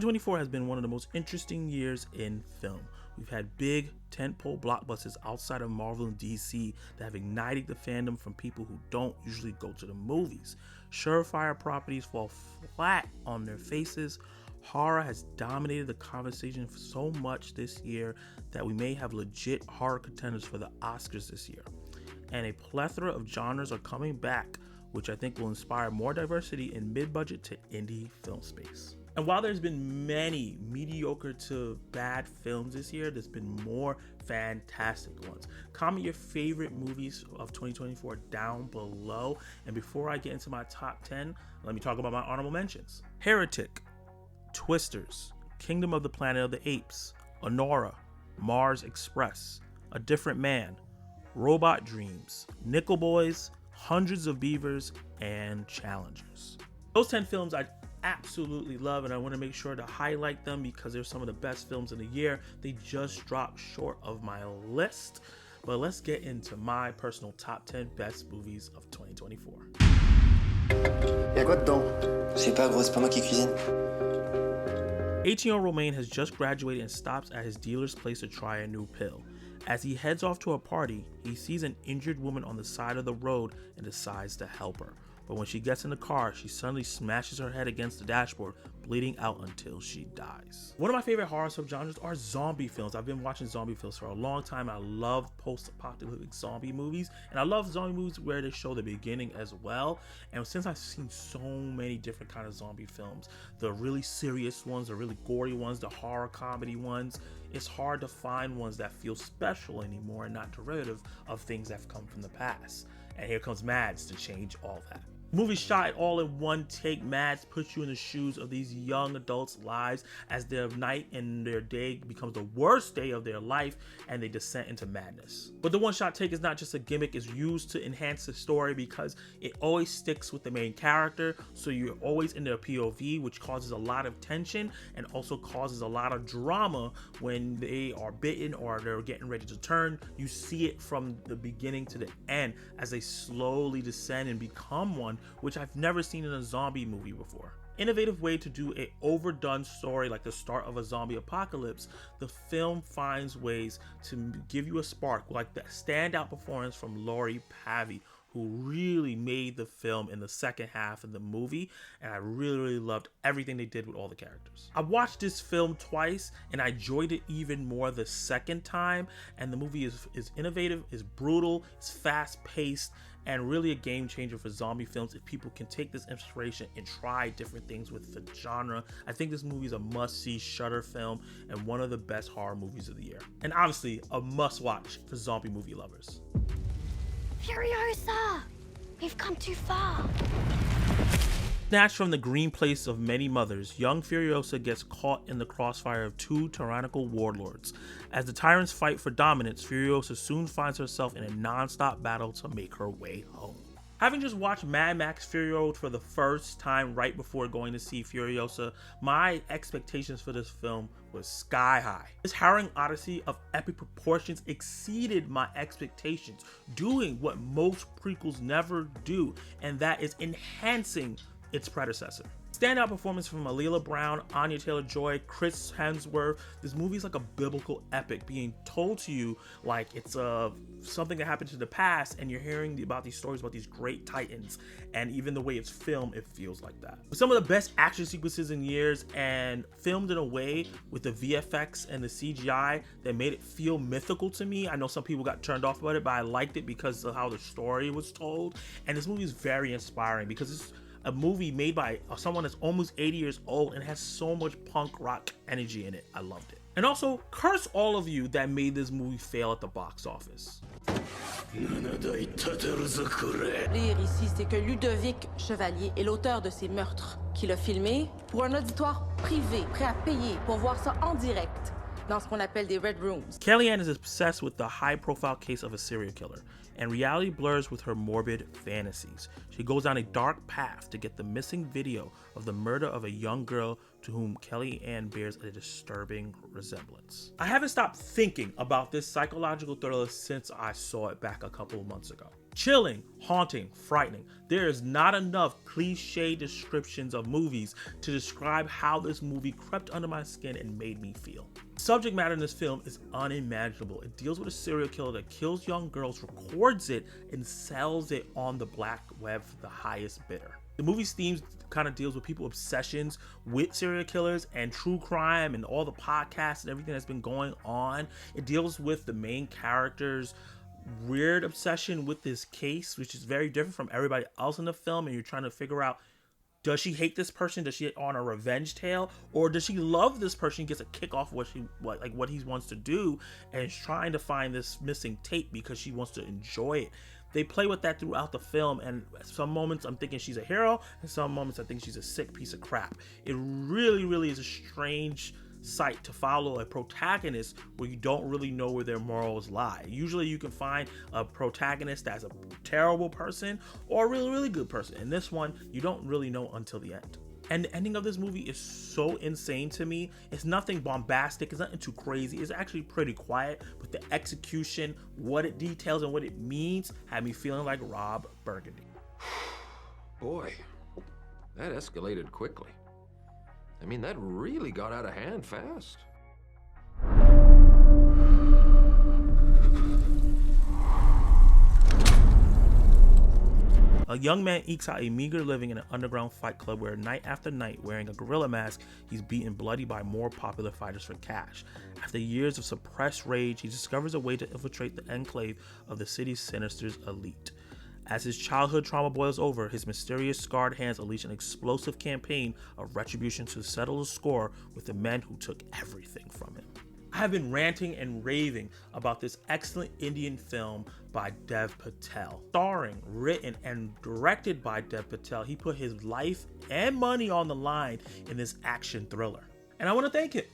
2024 has been one of the most interesting years in film. We've had big tentpole blockbusters outside of Marvel and DC that have ignited the fandom from people who don't usually go to the movies. Surefire properties fall flat on their faces. Horror has dominated the conversation so much this year that we may have legit horror contenders for the Oscars this year. And a plethora of genres are coming back, which I think will inspire more diversity in mid-budget to indie film space. And while there's been many mediocre to bad films this year, there's been more fantastic ones. Comment your favorite movies of 2024 down below. And before I get into my top 10, let me talk about my honorable mentions. Heretic, Twisters, Kingdom of the Planet of the Apes, Honora, Mars Express, A Different Man, Robot Dreams, Nickel Boys, Hundreds of Beavers, and Challengers. Those 10 films I absolutely love, and I want to make sure to highlight them because they're some of the best films of the year. They just dropped short of my list, but let's get into my personal top 10 best movies of 2024. Y'a quoi dedans? Je sais pas, gros, c'est pas moi qui cuisine. 18-year-old Romain has just graduated and stops at his dealer's place to try a new pill. As he heads off to a party, he sees an injured woman on the side of the road and decides to help her. But when she gets in the car, she suddenly smashes her head against the dashboard, bleeding out until she dies. One of my favorite horror subgenres are zombie films. I've been watching zombie films for a long time. I love post-apocalyptic zombie movies, and I love zombie movies where they show the beginning as well. And since I've seen so many different kind of zombie films, the really serious ones, the really gory ones, the horror comedy ones, it's hard to find ones that feel special anymore and not derivative of things that have come from the past. And here comes Mads to change all that. Movie shot all in one take. Mads puts you in the shoes of these young adults' lives as their night and their day becomes the worst day of their life and they descend into madness. But the one shot take is not just a gimmick, it's used to enhance the story because it always sticks with the main character, so you're always in their POV, which causes a lot of tension and also causes a lot of drama when they are bitten or they're getting ready to turn. You see it from the beginning to the end as they slowly descend and become one, which I've never seen in a zombie movie before. Innovative way to do a overdone story like the start of a zombie apocalypse, the film finds ways to give you a spark, like the standout performance from Lori Pavey, who really made the film in the second half of the movie, and I really loved everything they did with all the characters. I watched this film twice and I enjoyed it even more the second time, and the movie is innovative, is brutal, it's fast-paced, and really a game changer for zombie films if people can take this inspiration and try different things with the genre. I think this movie is a must-see Shudder film and one of the best horror movies of the year. And obviously a must-watch for zombie movie lovers. Furiosa! We've come too far. Snatched from the green place of many mothers, young Furiosa gets caught in the crossfire of two tyrannical warlords. As the tyrants fight for dominance, Furiosa soon finds herself in a non-stop battle to make her way home. Having just watched Mad Max Fury Road for the first time right before going to see Furiosa, my expectations for this film was sky high. This harrowing odyssey of epic proportions exceeded my expectations, doing what most prequels never do, and that is enhancing its predecessor. Standout performance from Alila Brown, Anya Taylor-Joy, Chris Hemsworth. This movie is like a biblical epic being told to you like it's something that happened to the past, and you're hearing about these stories about these great titans, and even the way it's filmed, it feels like that. With some of the best action sequences in years and filmed in a way with the VFX and the CGI that made it feel mythical to me. I know some people got turned off about it, but I liked it because of how the story was told, and this movie is very inspiring because it's a movie made by someone that's almost 80 years old and has so much punk rock energy in it. I loved it. And also, curse all of you that made this movie fail at the box office. Lire ici, c'est que Ludovic Chevalier est l'auteur de ces meurtres, qu'il a filmé pour un auditoire privé, prêt à payer pour voir ça en direct dans ce qu'on appelle des Red Rooms. Kellyanne is obsessed with the high-profile case of a serial killer, and reality blurs with her morbid fantasies. She goes down a dark path to get the missing video of the murder of a young girl to whom Kellyanne bears a disturbing resemblance. I haven't stopped thinking about this psychological thriller since I saw it back a couple of months ago. Chilling, haunting, frightening. There is not enough cliche descriptions of movies to describe how this movie crept under my skin and made me feel. Subject matter in this film is unimaginable. It deals with a serial killer that kills young girls, records it, and sells it on the black web for the highest bidder. The movie's themes kind of deals with people's obsessions with serial killers and true crime and all the podcasts and everything that's been going on. It deals with the main character's weird obsession with this case, which is very different from everybody else in the film, and you're trying to figure out, does she hate this person? Does she on a revenge tale, or does she love this person? Gets a kick off what he wants to do, and is trying to find this missing tape because she wants to enjoy it. They play with that throughout the film, and some moments I'm thinking she's a hero, and some moments I think she's a sick piece of crap. It really, really is a strange sight to follow a protagonist where you don't really know where their morals lie. Usually you can find a protagonist that's a terrible person or a really, really good person. In this one, you don't really know until the end. And the ending of this movie is so insane to me. It's nothing bombastic, it's nothing too crazy. It's actually pretty quiet, but the execution, what it details and what it means, had me feeling like Rob Burgundy. Boy, that escalated quickly. I mean, that really got out of hand fast. A young man ekes out a meager living in an underground fight club where night after night, wearing a gorilla mask, he's beaten bloody by more popular fighters for cash. After years of suppressed rage, he discovers a way to infiltrate the enclave of the city's sinister's elite. As his childhood trauma boils over, his mysterious scarred hands unleash an explosive campaign of retribution to settle the score with the men who took everything from him. I have been ranting and raving about this excellent Indian film by Dev Patel. Starring, written, and directed by Dev Patel, he put his life and money on the line in this action thriller. And I want to thank him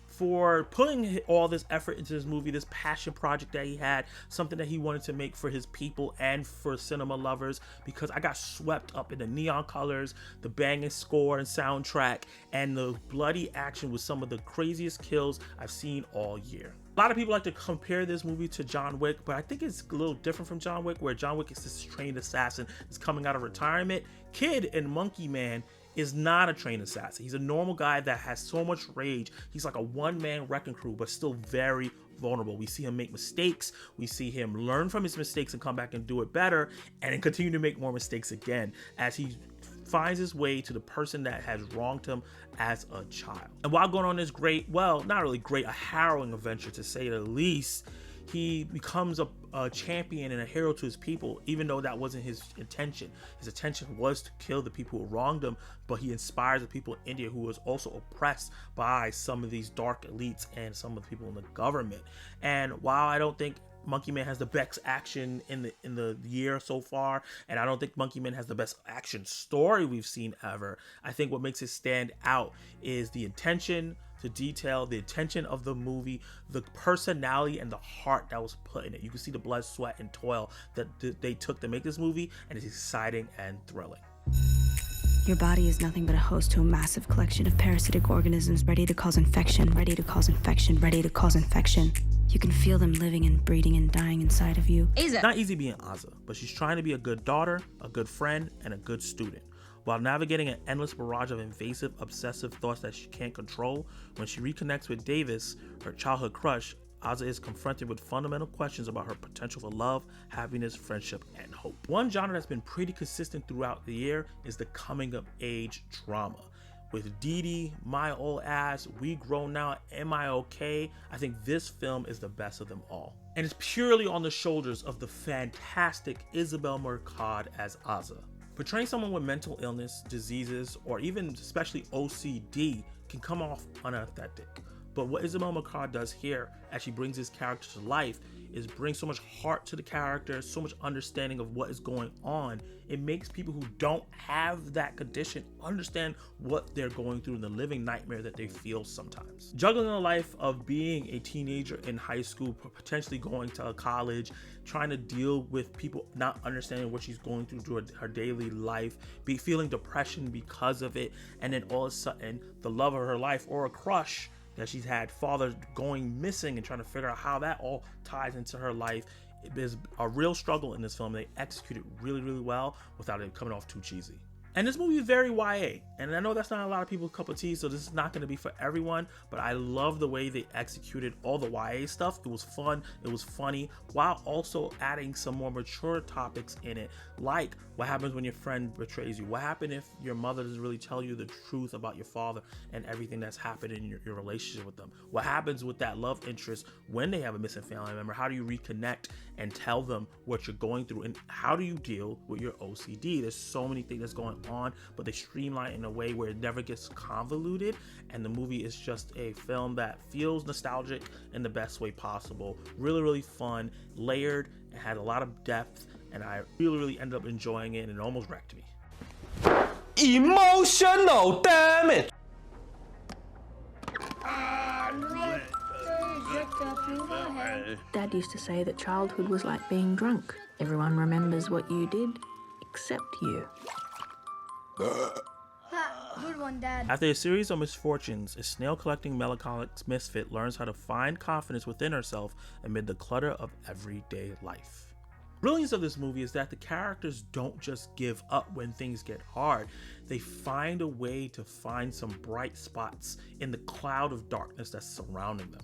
for putting all this effort into this movie, this passion project that he had, something that he wanted to make for his people and for cinema lovers, because I got swept up in the neon colors, the banging score and soundtrack, and the bloody action with some of the craziest kills I've seen all year. A lot of people like to compare this movie to John Wick, but I think it's a little different from John Wick, where John Wick is this trained assassin that's coming out of retirement. Kid in Monkey Man is not a trained assassin. He's a normal guy that has so much rage. He's like a one-man wrecking crew, but still very vulnerable. We see him make mistakes. We see him learn from his mistakes and come back and do it better, and then continue to make more mistakes again as he finds his way to the person that has wronged him as a child. And while going on this great, well, not really great, a harrowing adventure to say the least, he becomes a champion and a hero to his people, even though that wasn't his intention. His intention was to kill the people who wronged him, but he inspires the people in India who was also oppressed by some of these dark elites and some of the people in the government. And while I don't think Monkey Man has the best action in the year so far, and I don't think Monkey Man has the best action story we've seen ever, I think what makes it stand out is the intention, the detail, the intention of the movie, the personality and the heart that was put in it. You can see the blood, sweat, and toil that they took to make this movie, and it's exciting and thrilling. Your body is nothing but a host to a massive collection of parasitic organisms ready to cause infection, ready to cause infection, ready to cause infection. You can feel them living and breeding and dying inside of you. It's not easy being Aza, but she's trying to be a good daughter, a good friend, and a good student. While navigating an endless barrage of invasive, obsessive thoughts that she can't control, when she reconnects with Davis, her childhood crush, Aza is confronted with fundamental questions about her potential for love, happiness, friendship, and hope. One genre that's been pretty consistent throughout the year is the coming-of-age drama. With Dee Dee, My Old Ass, We Grown Now, Am I Okay? I think this film is the best of them all. And it's purely on the shoulders of the fantastic Isabelle Mercado as Aza. Portraying someone with mental illness, diseases, or even especially OCD can come off unauthentic. But what Isabelle Mercado does here, as she brings this character to life, is bring so much heart to the character, so much understanding of what is going on. It makes people who don't have that condition understand what they're going through and the living nightmare that they feel sometimes. Juggling the life of being a teenager in high school, potentially going to a college, trying to deal with people not understanding what she's going through her daily life, feeling depression because of it, and then all of a sudden the love of her life or a crush that she's had, father going missing, and trying to figure out how that all ties into her life. There's a real struggle in this film. They execute it really, really well without it coming off too cheesy. And this movie is very YA, and I know that's not a lot of people's cup of tea, so this is not going to be for everyone, but I love the way they executed all the YA stuff. It was fun, it was funny, while also adding some more mature topics in it, like what happens when your friend betrays you, what happens if your mother doesn't really tell you the truth about your father and everything that's happened in your relationship with them, what happens with that love interest when they have a missing family member, how do you reconnect and tell them what you're going through, and how do you deal with your OCD. There's so many things that's going on, but they streamline in a way where it never gets convoluted, and the movie is just a film that feels nostalgic in the best way possible. Really, really fun, layered, and had a lot of depth, and I really ended up enjoying it, and it almost wrecked me. Emotional damage. Dad used to say that childhood was like being drunk. Everyone remembers what you did, except you. Good one, Dad. After a series of misfortunes, a snail-collecting melancholic misfit learns how to find confidence within herself amid the clutter of everyday life. The brilliance of this movie is that the characters don't just give up when things get hard. They find a way to find some bright spots in the cloud of darkness that's surrounding them.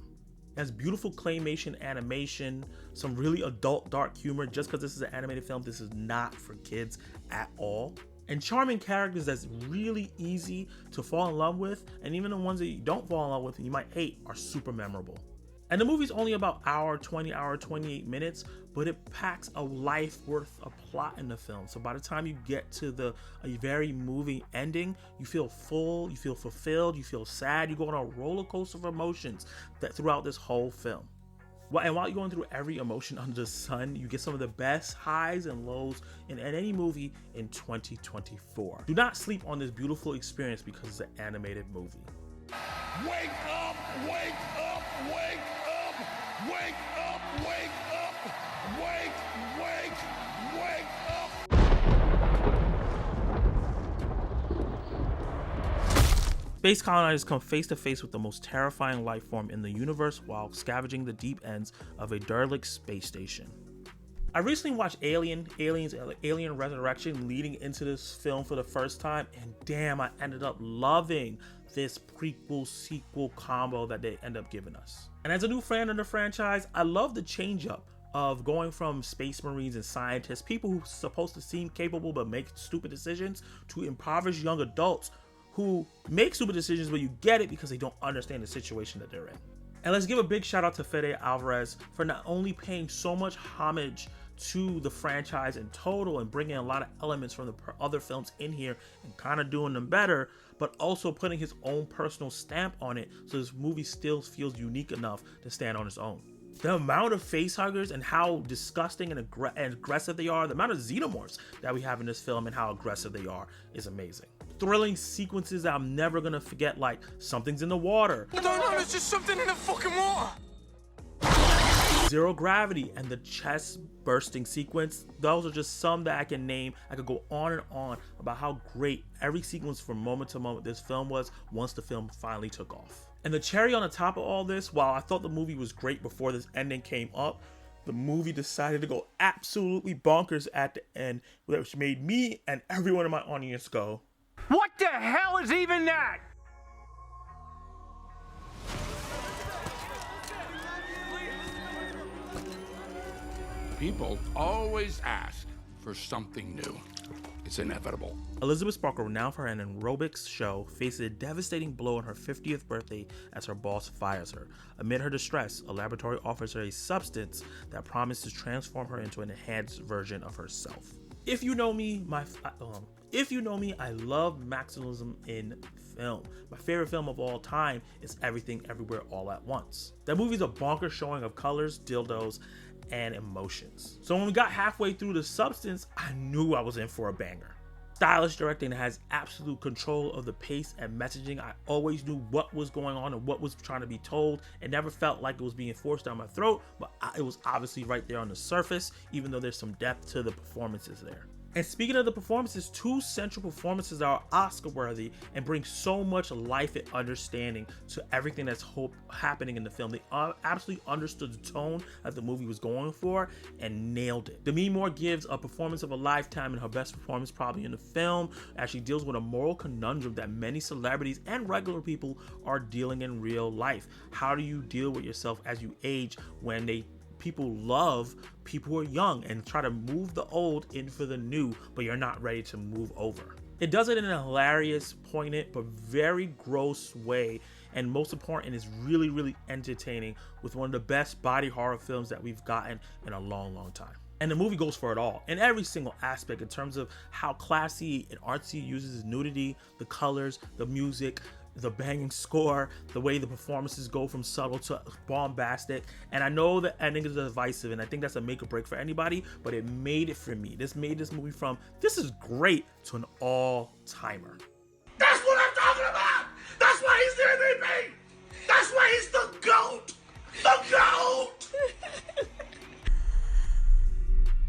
It has beautiful claymation animation, some really adult dark humor. Just because this is an animated film, this is not for kids at all. And charming characters that's really easy to fall in love with, and even the ones that you don't fall in love with and you might hate are super memorable. And the movie's only about hour 28 minutes, but it packs a life worth of plot in the film. So by the time you get to a very moving ending, you feel full, you feel fulfilled, you feel sad, you go on a roller coaster of emotions that throughout this whole film. And while you're going through every emotion under the sun, you get some of the best highs and lows in any movie in 2024. Do not sleep on this beautiful experience because it's an animated movie. Wake up! Wake up! Wake up! Wake up! Wake up! Wake up! Space colonizers come face to face with the most terrifying life form in the universe while scavenging the deep ends of a derelict space station. I recently watched Alien Resurrection leading into this film for the first time, and damn, I ended up loving this prequel sequel combo that they end up giving us. And as a new fan of the franchise, I love the change up of going from space marines and scientists, people who are supposed to seem capable but make stupid decisions, to impoverished young adults who make stupid decisions, but you get it because they don't understand the situation that they're in. And let's give a big shout out to Fede Alvarez for not only paying so much homage to the franchise in total and bringing a lot of elements from the other films in here and kind of doing them better, but also putting his own personal stamp on it so this movie still feels unique enough to stand on its own. The amount of facehuggers and how disgusting and aggressive they are, the amount of xenomorphs that we have in this film and how aggressive they are is amazing. Thrilling sequences that I'm never gonna forget, like something's in the water. No, there's just something in the fucking water. Zero gravity and the chest bursting sequence. Those are just some that I can name. I could go on and on about how great every sequence from moment to moment this film was once the film finally took off. And the cherry on the top of all this, while I thought the movie was great before this ending came up, the movie decided to go absolutely bonkers at the end, which made me and everyone in my audience go, What the hell is even that? People always ask for something new. It's inevitable. Elizabeth Sparkle, renowned for her aerobics show, faces a devastating blow on her 50th birthday as her boss fires her. Amid her distress, a laboratory offers her a substance that promises to transform her into an enhanced version of herself. If you know me, I love maximalism in film. My favorite film of all time is Everything Everywhere All at Once. That movie's a bonkers showing of colors, dildos, and emotions. So when we got halfway through the substance, I knew I was in for a banger. Stylish directing that has absolute control of the pace and messaging. I always knew what was going on and what was trying to be told. It never felt like it was being forced down my throat, but it was obviously right there on the surface, even though there's some depth to the performances there. And speaking of the performances, 2 central performances are Oscar worthy and bring so much life and understanding to everything that's happening in the film. They absolutely understood the tone that the movie was going for and nailed it. Demi Moore gives a performance of a lifetime and her best performance probably in the film, as she deals with a moral conundrum that many celebrities and regular people are dealing in real life. How do you deal with yourself as you age when people love people who are young and try to move the old in for the new, but you're not ready to move over? It does it in a hilarious, poignant, but very gross way, and most important, is really, really entertaining, with one of the best body horror films that we've gotten in a long time. And the movie goes for it all in every single aspect, in terms of how classy and artsy it uses nudity, the colors, the music, the banging score, the way the performances go from subtle to bombastic. And I know the ending is divisive, and I think that's a make or break for anybody, but it made it for me. This made this movie from this is great to an all-timer. That's what I'm talking about! That's why he's the MVP! That's why he's the GOAT! The GOAT!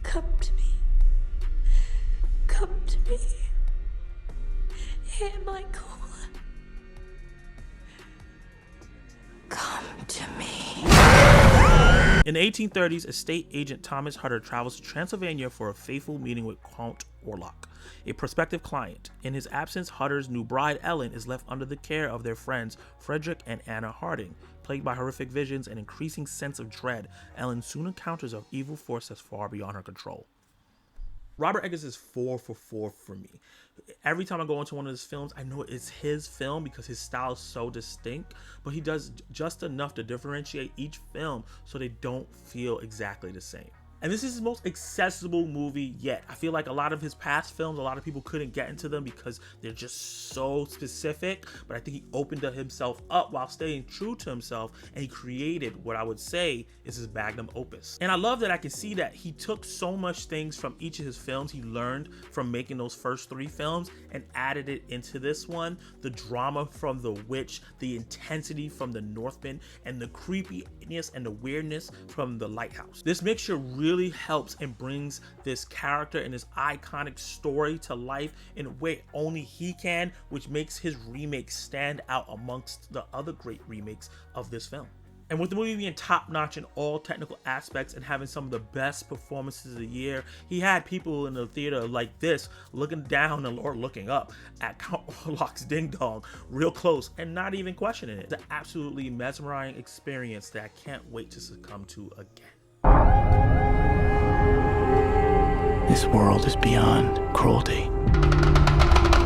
Come to me. Come to me. Hear my call. Come to me. In the 1830s, estate agent Thomas Hutter travels to Transylvania for a fateful meeting with Count Orlok, a prospective client. In his absence, Hutter's new bride, Ellen, is left under the care of their friends Frederick and Anna Harding. Plagued by horrific visions and increasing sense of dread, Ellen soon encounters an evil force that's far beyond her control. Robert Eggers is 4 for 4 for me. Every time I go into one of his films, I know it's his film because his style is so distinct, but he does just enough to differentiate each film so they don't feel exactly the same. And this is his most accessible movie yet. I feel like a lot of his past films, a lot of people couldn't get into them because they're just so specific, but I think he opened himself up while staying true to himself, and he created what I would say is his magnum opus. And I love that I can see that he took so much things from each of his films he learned from making those first 3 films and added it into this one. The drama from The Witch, the intensity from The Northman, and the creepiness and the weirdness from The Lighthouse. This mixture really helps and brings this character and this iconic story to life in a way only he can, which makes his remake stand out amongst the other great remakes of this film. And with the movie being top-notch in all technical aspects and having some of the best performances of the year, he had people in the theater like this looking down or looking up at Count Orlok's ding dong real close and not even questioning it. It's an absolutely mesmerizing experience that I can't wait to succumb to again. This world is beyond cruelty.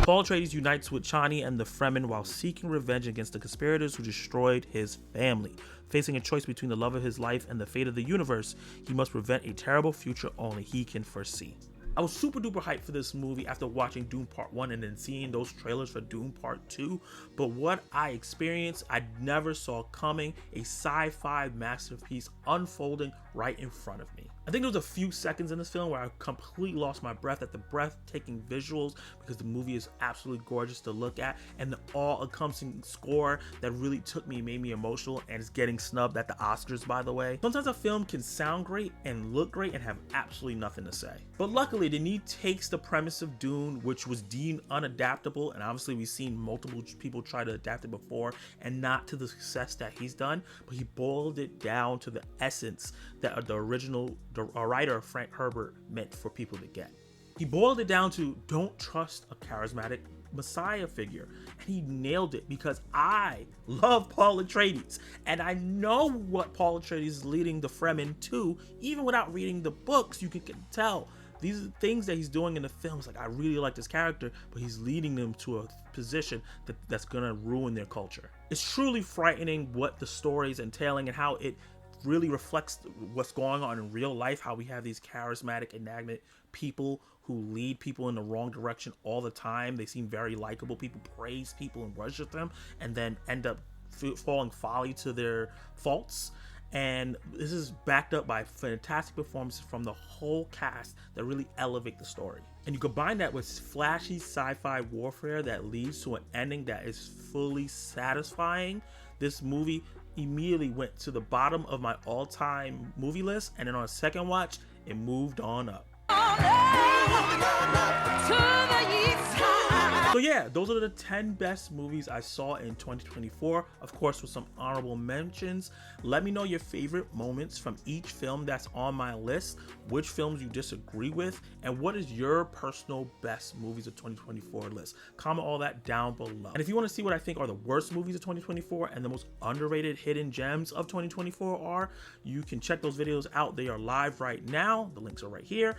Paul Atreides unites with Chani and the Fremen while seeking revenge against the conspirators who destroyed his family. Facing a choice between the love of his life and the fate of the universe, he must prevent a terrible future only he can foresee. I was super duper hyped for this movie after watching Doom Part 1 and then seeing those trailers for Doom Part 2, but what I experienced, I never saw coming. A sci-fi masterpiece unfolding right in front of me. I think there was a few seconds in this film where I completely lost my breath at the breathtaking visuals, because the movie is absolutely gorgeous to look at, and the all-encompassing score that really took me, made me emotional, and is getting snubbed at the Oscars, by the way. Sometimes a film can sound great and look great and have absolutely nothing to say. But luckily, Denis takes the premise of Dune, which was deemed unadaptable, and obviously we've seen multiple people try to adapt it before and not to the success that he's done, but he boiled it down to the essence that the original writer Frank Herbert meant for people to get. He boiled it down to don't trust a charismatic messiah figure, and he nailed it, because I love Paul Atreides and I know what Paul Atreides is leading the Fremen to. Even without reading the books, you can tell these are things that he's doing in the films. Like, I really like this character, but he's leading them to a position that's gonna ruin their culture. It's truly frightening what the story is entailing and how it really reflects what's going on in real life, how we have these charismatic, enigmatic people who lead people in the wrong direction all the time. They seem very likable. People praise people and worship them and then end up falling folly to their faults. And this is backed up by fantastic performances from the whole cast that really elevate the story. And you combine that with flashy sci-fi warfare that leads to an ending that is fully satisfying. This movie immediately went to the bottom of my all-time movie list, and then on a second watch, it moved on up. So yeah, those are the 10 best movies I saw in 2024, of course with some honorable mentions. Let me know your favorite moments from each film that's on my list, which films you disagree with, and what is your personal best movies of 2024 list. Comment all that down below. And if you want to see what I think are the worst movies of 2024 and the most underrated hidden gems of 2024 are, you can check those videos out. They are live right now. The links are right here.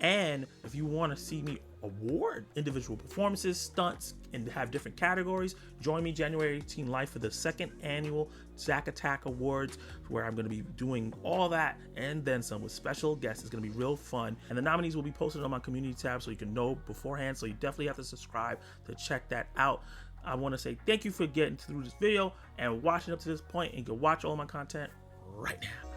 And if you want to see me award individual performances, stunts, and have different categories, join me January 18 live for the 2nd annual Zack Attack Awards, where I'm going to be doing all that and then some with special guests. It's going to be real fun, and the nominees will be posted on my community tab so you can know beforehand. So you definitely have to subscribe to check that out. I want to say thank you for getting through this video and watching up to this point, and you can watch all my content right now.